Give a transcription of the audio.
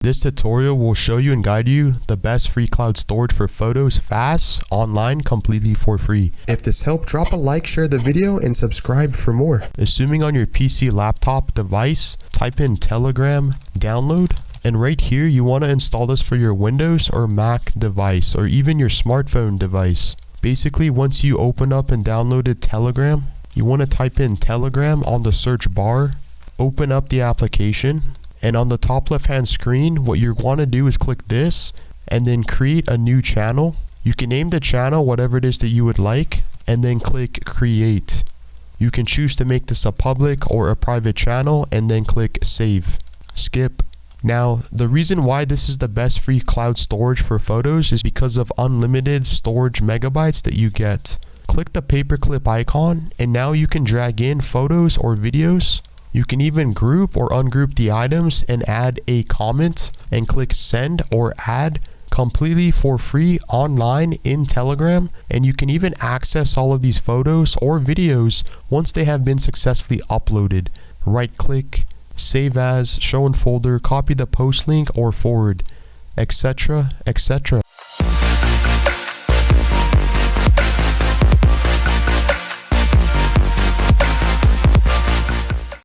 This tutorial will show you and guide you the best free cloud storage for photos fast, online, completely for free. If this helped, drop a like, share the video, and subscribe for more. Assuming on your PC laptop device, type in Telegram download, and right here you want to install this for your Windows or Mac device or even your smartphone device. Basically, once you open up and downloaded Telegram, you want to type in Telegram on the search bar, open up the application, and on the top left hand screen, what you want to do is click this and then create a new channel. You can name the channel whatever it is that you would like and then click create. You can choose to make this a public or a private channel and then click save. Skip. Now, the reason why this is the best free cloud storage for photos is because of unlimited storage megabytes that you get. Click the paperclip icon and now you can drag in photos or videos. You can even group or ungroup the items and add a comment and click send or add completely for free online in Telegram, and you can even access all of these photos or videos once they have been successfully uploaded. Right click, save as, show in folder, copy the post link or forward, etc., etc.